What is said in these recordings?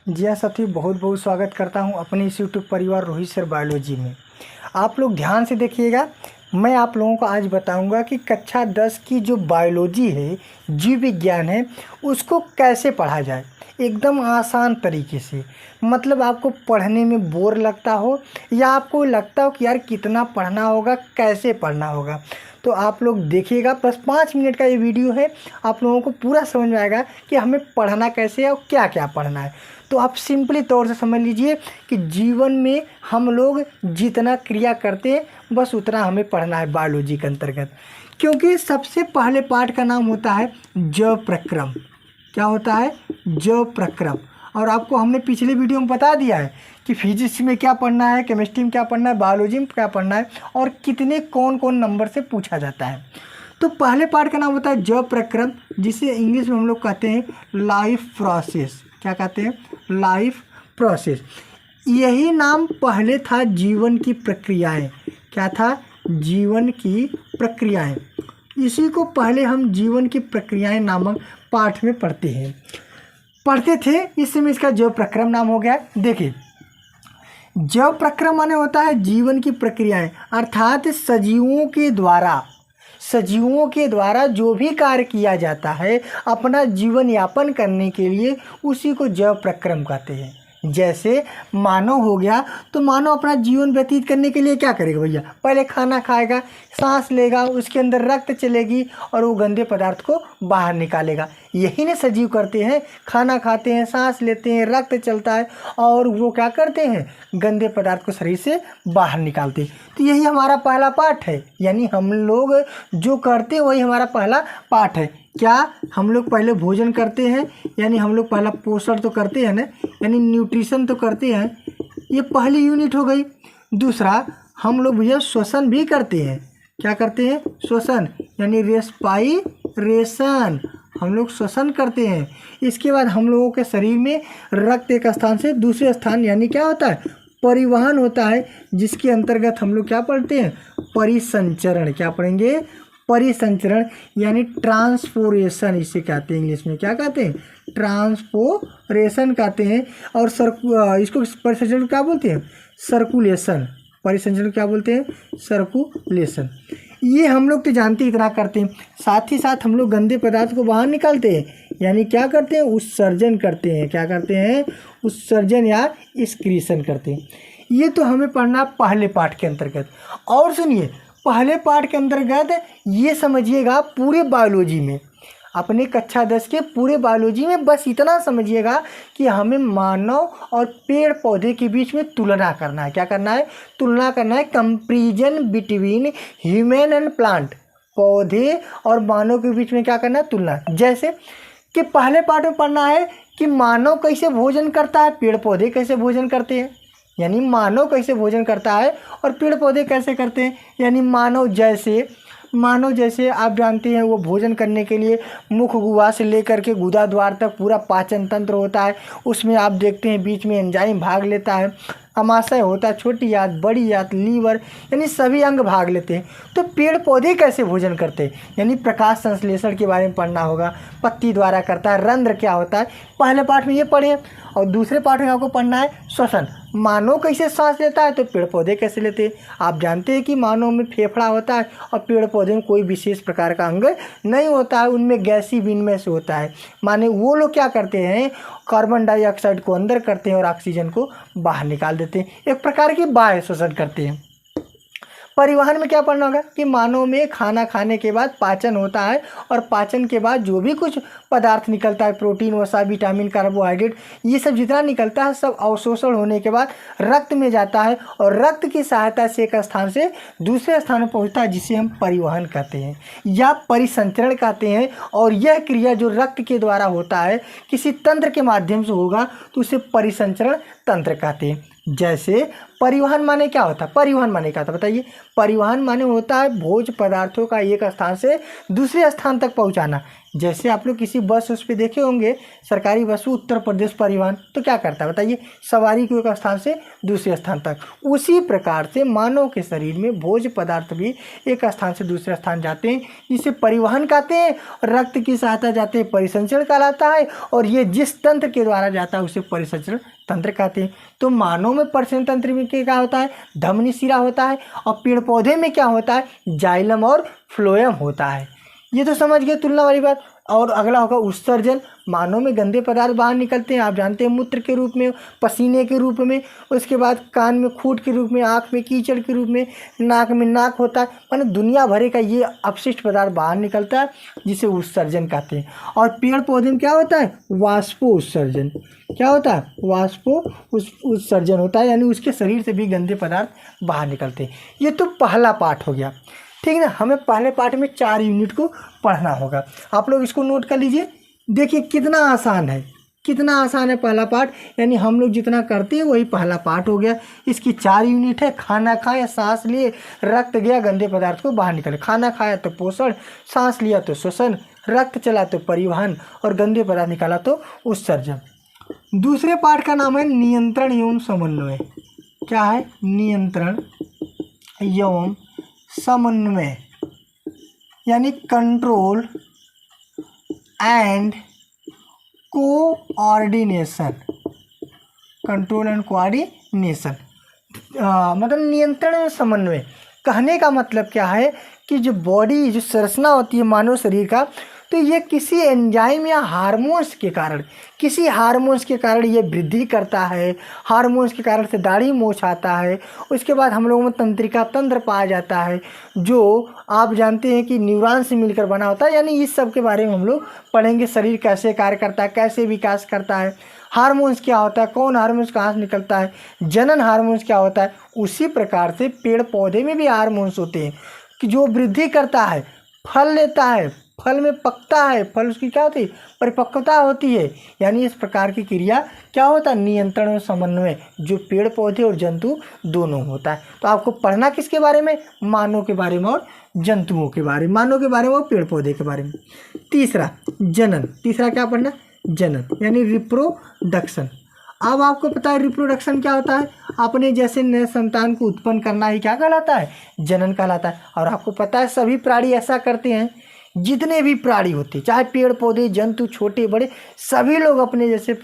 जी हाँ साथियों, बहुत बहुत स्वागत करता हूँ अपने इस यूट्यूब परिवार रोहित सर बायोलॉजी में। आप लोग ध्यान से देखिएगा। मैं आप लोगों को आज बताऊंगा कि कक्षा 10 की जो बायोलॉजी है, जीव विज्ञान है, उसको कैसे पढ़ा जाए एकदम आसान तरीके से। मतलब आपको पढ़ने में बोर लगता हो या आपको लगता हो कि यार कितना पढ़ना होगा, कैसे पढ़ना होगा, तो आप लोग देखिएगा। बस 5 मिनट का ये वीडियो है, आप लोगों को पूरा समझ में आएगा कि हमें पढ़ना कैसे है और क्या क्या पढ़ना है। तो आप सिंपली तौर से समझ लीजिए कि जीवन में हम लोग जितना क्रिया करते हैं बस उतना हमें पढ़ना है बायोलॉजी के अंतर्गत। क्योंकि सबसे पहले पार्ट का नाम होता है जैव प्रक्रम। क्या होता है? जैव प्रक्रम। और आपको हमने पिछले वीडियो में बता दिया है कि फिजिक्स में क्या पढ़ना है, केमिस्ट्री में क्या पढ़ना है, बायोलॉजी में क्या पढ़ना है और कितने कौन कौन नंबर से पूछा जाता है। तो पहले पार्ट का नाम होता है जैव प्रक्रम, जिसे इंग्लिश में हम लोग कहते हैं लाइफ प्रोसेस। क्या कहते हैं? Life process. यही नाम पहले था जीवन की प्रक्रियाएं। क्या था? जीवन की प्रक्रियाएं। इसी को पहले हम जीवन की प्रक्रियाएं नामक पाठ में पढ़ते थे। इस समय इसका जैव प्रक्रम नाम हो गया। देखिए, जैव प्रक्रम माने होता है जीवन की प्रक्रियाएं, अर्थात सजीवों के द्वारा जो भी कार्य किया जाता है अपना जीवन यापन करने के लिए, उसी को जैव प्रक्रम कहते हैं। जैसे मानव हो गया, तो मानव अपना जीवन व्यतीत करने के लिए क्या करेगा भैया? पहले खाना खाएगा, सांस लेगा, उसके अंदर रक्त चलेगी और वो गंदे पदार्थ को बाहर निकालेगा। यही ना सजीव करते हैं। खाना खाते हैं, सांस लेते हैं, रक्त चलता है और वो क्या करते हैं? गंदे पदार्थ को शरीर से बाहर निकालते हैं। तो यही हमारा पहला पाठ है, यानी हम लोग जो करते हैं वही हमारा पहला पाठ है। क्या हम लोग पहले भोजन करते हैं, यानी हम लोग पहला पोषण तो करते हैं ना, यानी न्यूट्रिशन तो करते हैं, ये पहली यूनिट हो गई। दूसरा, हम लोग भैया श्वसन भी करते हैं। क्या करते हैं? श्वसन, यानी रेस्पाइरेशन, हम लोग श्वसन करते हैं। इसके बाद हम लोगों के शरीर में रक्त एक स्थान से दूसरे स्थान, यानी क्या होता है? परिवहन होता है, जिसके अंतर्गत हम लोग क्या पढ़ते हैं? परिसंचरण। क्या पढ़ेंगे? परिसंचरण, यानी ट्रांसपोरेशन इसे कहते हैं। इंग्लिश में क्या कहते हैं? ट्रांसपोरेशन कहते हैं। और इसको परिसंचरण क्या बोलते हैं? सर्कुलेशन। परिसंचरण क्या बोलते हैं? सर्कुलेशन। ये हम लोग तो जानते ही इतना करते हैं। साथ ही साथ हम लोग गंदे पदार्थ को बाहर निकालते हैं, यानी क्या करते हैं? उत्सर्जन करते हैं। क्या करते हैं? उत्सर्जन या एक्सक्रीशन करते हैं। ये तो हमें पढ़ना पहले पाठ के अंतर्गत। और सुनिए, पहले पाठ के अंतर्गत ये समझिएगा, पूरे बायोलॉजी में, अपने कक्षा 10 के पूरे बायोलॉजी में बस इतना समझिएगा कि हमें मानव और पेड़ पौधे के बीच में तुलना करना है। क्या करना है? तुलना करना है। Comparison between human and plant. पौधे और मानव के बीच में क्या करना है? तुलना। जैसे कि पहले पाठ में पढ़ना है कि मानव कैसे भोजन करता है, पेड़ पौधे कैसे भोजन करते हैं। यानी मानव कैसे भोजन करता है और पेड़ पौधे कैसे करते हैं। यानी मानव जैसे आप जानते हैं, वो भोजन करने के लिए मुख गुहा से लेकर के गुदा द्वार तक पूरा पाचन तंत्र होता है। उसमें आप देखते हैं बीच में एंजाइम भाग लेता है, अमाशय होता है, छोटी आंत, बड़ी आंत, लीवर, यानी सभी अंग भाग लेते हैं। तो पेड़ पौधे कैसे भोजन करते हैं, यानी प्रकाश संश्लेषण के बारे में पढ़ना होगा। पत्ती द्वारा करता है। रंध्र क्या होता है, पहले पाठ में ये पढ़े। और दूसरे पाठ में आपको पढ़ना है श्वसन। मानव कैसे सांस लेता है तो पेड़ पौधे कैसे लेते हैं। आप जानते हैं कि मानव में फेफड़ा होता है और पेड़ पौधे में कोई विशेष प्रकार का अंग नहीं होता है, उनमें गैसीय विनिमय से होता है। माने वो लोग क्या करते हैं? कार्बन डाइऑक्साइड को अंदर करते हैं और ऑक्सीजन को बाहर निकाल देते हैं। एक प्रकार की बाह्य श्वसन करते हैं। परिवहन में क्या पढ़ना होगा कि मानव में खाना खाने के बाद पाचन होता है और पाचन के बाद जो भी कुछ पदार्थ निकलता है, प्रोटीन, वसा, विटामिन, कार्बोहाइड्रेट, ये सब जितना निकलता है सब अवशोषण होने के बाद रक्त में जाता है और रक्त की सहायता से एक स्थान से दूसरे स्थान में पहुंचता है, जिसे हम परिवहन कहते हैं या परिसंचरण कहते हैं। और यह क्रिया जो रक्त के द्वारा होता है, किसी तंत्र के माध्यम से होगा, तो उसे परिसंचरण तंत्र कहते हैं। जैसे परिवहन माने क्या होता है? परिवहन माने क्या होता है बताइए? परिवहन माने होता है भोज्य पदार्थों का एक स्थान से दूसरे स्थान तक पहुंचाना। जैसे आप लोग किसी बस उस पे देखे होंगे, सरकारी बस, उत्तर प्रदेश परिवहन, तो क्या करता है बताइए, सवारी को एक स्थान से दूसरे स्थान तक। उसी प्रकार से मानव के शरीर में भोज्य पदार्थ भी एक स्थान से दूसरे स्थान जाते हैं, जिसे परिवहन कहते हैं। रक्त की सहायता जाते हैं, परिसंचरण कहलाता है, और ये जिस तंत्र के द्वारा जाता है उसे परिसंचरण तंत्र कहते हैं। तो मानव में परिसंचरण तंत्र में क्या होता है, धमनी शिरा होता है, और पेड़ पौधे में क्या होता है, जाइलम और फ्लोएम होता है। ये तो समझ गए तुलना वाली बात। और अगला होगा उत्सर्जन। मानव में गंदे पदार्थ बाहर निकलते हैं, आप जानते हैं, मूत्र के रूप में, पसीने के रूप में, उसके बाद कान में खूंट के रूप में, आँख में कीचड़ के रूप में, नाक में नाक होता है, मतलब दुनिया भरे का ये अपशिष्ट पदार्थ बाहर निकलता है, जिसे उत्सर्जन कहते हैं। और पेड़ पौधे में क्या होता है, वाष्पो उत्सर्जन। क्या होता है, वाष्पो उत्सर्जन होता है, यानी उसके शरीर से भी गंदे पदार्थ बाहर निकलते हैं। ये तो पहला पार्ट हो गया, ठीक ना। हमें पहले पार्ट में 4 यूनिट को पढ़ना होगा, आप लोग इसको नोट कर लीजिए। देखिए कितना आसान है, कितना आसान है पहला पार्ट, यानी हम लोग जितना करते हैं वही पहला पार्ट हो गया। इसकी 4 यूनिट है, खाना खाया, सांस लिए, रक्त गया, गंदे पदार्थ को बाहर निकले। खाना खाया तो पोषण, सांस लिया तो श्वसन, रक्त चला तो परिवहन, और गंदे पदार्थ निकाला तो उत्सर्जन। दूसरे पार्ट का नाम है नियंत्रण एवं समन्वय। क्या है, नियंत्रण एवं समन्वय, यानी control and coordination. Control and coordination मतलब नियंत्रण एवं समन्वय। कहने का मतलब क्या है कि जो बॉडी, जो संरचना होती है मानव शरीर का, तो ये किसी एंजाइम या हार्मोन्स के कारण, किसी हार्मोन्स के कारण ये वृद्धि करता है। हार्मोन्स के कारण से दाढ़ी मूंछ आता है। उसके बाद हम लोगों में तंत्रिका तंत्र पाया जाता है, जो आप जानते हैं कि न्यूरॉन से मिलकर बना होता है। यानी इस सब के बारे में हम लोग पढ़ेंगे, शरीर कैसे कार्य करता है, कैसे विकास करता है, हार्मोन्स क्या होता है, कौन हार्मोन्स कहाँ से निकलता है, जनन हार्मोन्स क्या होता है। उसी प्रकार से पेड़ पौधे में भी हार्मोन्स होते हैं कि जो वृद्धि करता है, फल लेता है, फल में पकता है, फल उसकी क्या होती है, परिपक्वता होती है। यानी इस प्रकार की क्रिया क्या होता है, नियंत्रण और समन्वय, जो पेड़ पौधे और जंतु दोनों होता है। तो आपको पढ़ना किसके बारे में, मानव के बारे में और जंतुओं के बारे में, मानव के बारे में और पेड़ पौधे के बारे में। तीसरा जनन, तीसरा क्या पढ़ना, जनन यानी रिप्रोडक्शन। अब आपको पता है रिप्रोडक्शन क्या होता है, अपने जैसे नए संतान को उत्पन्न करना ही क्या कहलाता है, जनन कहलाता है। और आपको पता है सभी प्राणी ऐसा करते हैं, जितने भी प्राणी होते हैं, चाहे पेड़ पौधे, जंतु, छोटे बड़े, सभी लोग अपने जैसे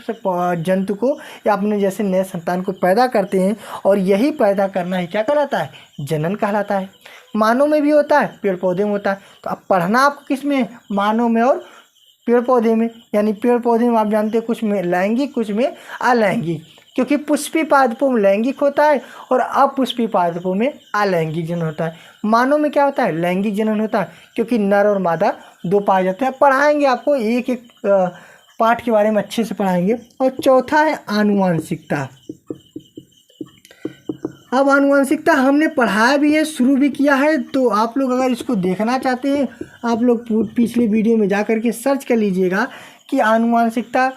जंतु को या अपने जैसे नए संतान को पैदा करते हैं, और यही पैदा करना ही क्या कहलाता है, जनन कहलाता है। मानव में भी होता है, पेड़ पौधे में होता है। तो अब पढ़ना आपको किस में, मानव में और पेड़ पौधे में। यानी पेड़ पौधे में आप जानते हैं कुछ में लैंगिक, कुछ में अलैंगिक, क्योंकि पुष्पी पादपों में लैंगिक होता है और अपुष्पी पादपों में अलैंगिक जनन होता है। मानव में क्या होता है, लैंगिक जनन होता है, क्योंकि नर और मादा 2 पाए जाते हैं। पढ़ाएंगे आपको एक एक पाठ के बारे में अच्छे से पढ़ाएंगे। और चौथा है आनुवांशिकता। अब आनुवांशिकता हमने पढ़ाया भी है, शुरू भी किया है, तो आप लोग अगर इसको देखना चाहते हैं, आप लोग पिछले वीडियो में जा कर के सर्च कर लीजिएगा कि आनुवांशिकता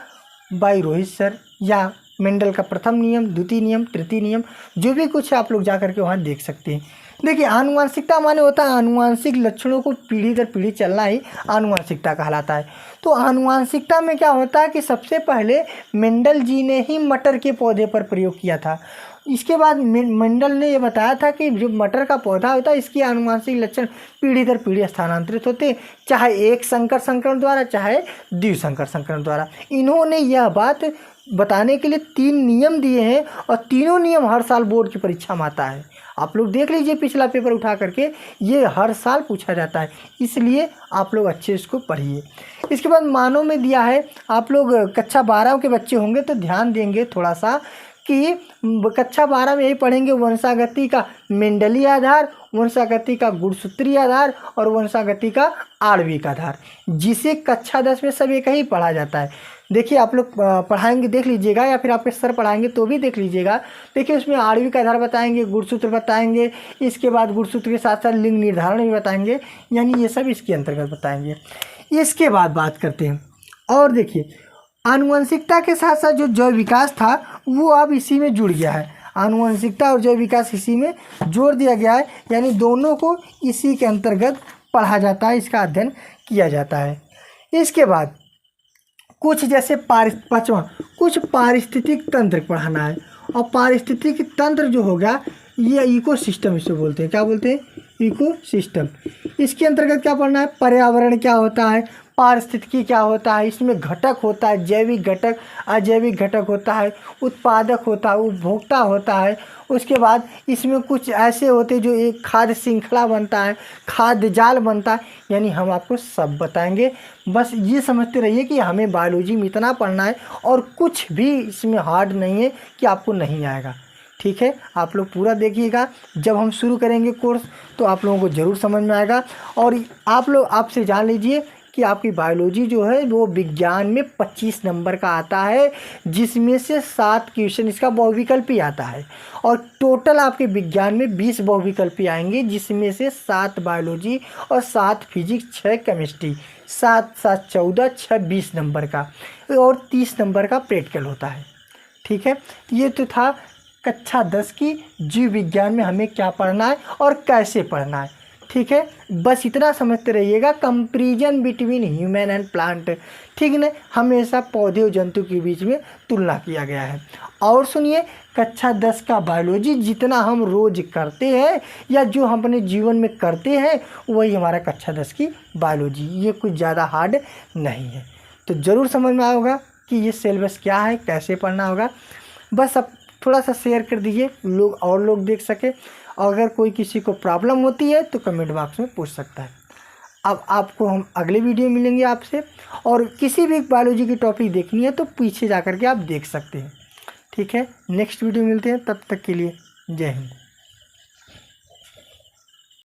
बाय रोहित सर, या मेंडल का प्रथम नियम, द्वितीय नियम, तृतीय नियम, जो भी कुछ है आप लोग जा कर के वहाँ देख सकते हैं। देखिए आनुवांशिकता माने होता है आनुवांशिक लक्षणों को पीढ़ी दर पीढ़ी चलना ही आनुवांशिकता कहलाता है। तो आनुवांशिकता में क्या होता है कि सबसे पहले मेंडल जी ने ही मटर के पौधे पर प्रयोग किया था। इसके बाद मेंडल ने ये बताया था कि जो मटर का पौधा होता है, इसकी आनुवांशिक लक्षण पीढ़ी दर पीढ़ी स्थानांतरित होते हैं, चाहे एक संकर संकरण द्वारा, चाहे द्विसंकर संकरण द्वारा। इन्होंने यह बात बताने के लिए 3 नियम दिए हैं, और तीनों नियम हर साल बोर्ड की परीक्षा में आता है। आप लोग देख लीजिए पिछला पेपर उठा करके, ये हर साल पूछा जाता है, इसलिए आप लोग अच्छे इसको पढ़िए। इसके बाद मानव में दिया है, आप लोग कक्षा 12 के बच्चे होंगे तो ध्यान देंगे थोड़ा सा कि कक्षा 12 में यही पढ़ेंगे वंशागति का मेंडलीय आधार, वंशागति का गुणसूत्रीय आधार और वंशागति का आणविक आधार, जिसे कक्षा 10 में सब एक ही पढ़ा जाता है। देखिए आप लोग पढ़ाएंगे, देख लीजिएगा, या फिर आपके सर पढ़ाएंगे तो भी देख लीजिएगा। देखिए उसमें आणविक आधार बताएंगे, गुणसूत्र बताएंगे, इसके बाद गुणसूत्र के साथ साथ लिंग निर्धारण भी बताएंगे, यानी ये सब इसके अंतर्गत बताएंगे। इसके बाद बात करते हैं, और देखिए आनुवंशिकता के साथ साथ जो जैव विकास था वो अब इसी में जुड़ गया है। आनुवंशिकता और जैव विकास इसी में जोड़ दिया गया है, यानी दोनों को इसी के अंतर्गत पढ़ा जाता है, इसका अध्ययन किया जाता है। इसके बाद कुछ जैसे पाँचवा कुछ पारिस्थितिक तंत्र पढ़ाना है। और पारिस्थितिक तंत्र जो होगा ये इकोसिस्टम इसे बोलते हैं। क्या बोलते हैं? इकोसिस्टम। इसके अंतर्गत क्या पढ़ना है? पर्यावरण क्या होता है, पारिस्थितिकी क्या होता है, इसमें घटक होता है, जैविक घटक, अजैविक घटक होता है, उत्पादक होता है, उपभोक्ता होता है। उसके बाद इसमें कुछ ऐसे होते हैं जो एक खाद्य श्रृंखला बनता है, खाद्य जाल बनता है, यानी हम आपको सब बताएंगे। बस ये समझते रहिए कि हमें बायोलॉजी में इतना पढ़ना है और कुछ भी इसमें हार्ड नहीं है कि आपको नहीं आएगा। ठीक है, आप लोग पूरा देखिएगा। जब हम शुरू करेंगे कोर्स तो आप लोगों को ज़रूर समझ में आएगा। और आप लोग आपसे जान लीजिए कि आपकी बायोलॉजी जो है वो विज्ञान में 25 नंबर का आता है, जिसमें से 7 क्वेश्चन इसका बहुविकल्पी आता है। और टोटल आपके विज्ञान में 20 बहुविकल्पी आएंगे, जिसमें से 7 बायोलॉजी और 7 फिजिक्स, 6 केमिस्ट्री, 7 7 14, 6 20 नंबर का, और 30 नंबर का प्रैक्टिकल होता है। ठीक है, ये तो था कक्षा 10 की जीव विज्ञान में हमें क्या पढ़ना है और कैसे पढ़ना है। ठीक है, बस इतना समझते रहिएगा। Comparison between human and plant, ठीक है ना, हमेशा पौधे और जंतु के बीच में तुलना किया गया है। और सुनिए, कक्षा 10 का बायोलॉजी जितना हम रोज़ करते हैं या जो हम अपने जीवन में करते हैं वही हमारा कक्षा 10 की बायोलॉजी, ये कुछ ज़्यादा हार्ड नहीं है। तो ज़रूर समझ में आया होगा कि ये सिलेबस क्या है, कैसे पढ़ना होगा। बस अब थोड़ा सा शेयर कर दीजिए, लोग देख सके। अगर कोई किसी को प्रॉब्लम होती है तो कमेंट बॉक्स में पूछ सकता है। अब आपको हम अगले वीडियो मिलेंगे आपसे, और किसी भी बायोलॉजी की टॉपिक देखनी है तो पीछे जा कर के आप देख सकते हैं। ठीक है, नेक्स्ट वीडियो मिलते हैं, तब तक के लिए जय हिंद।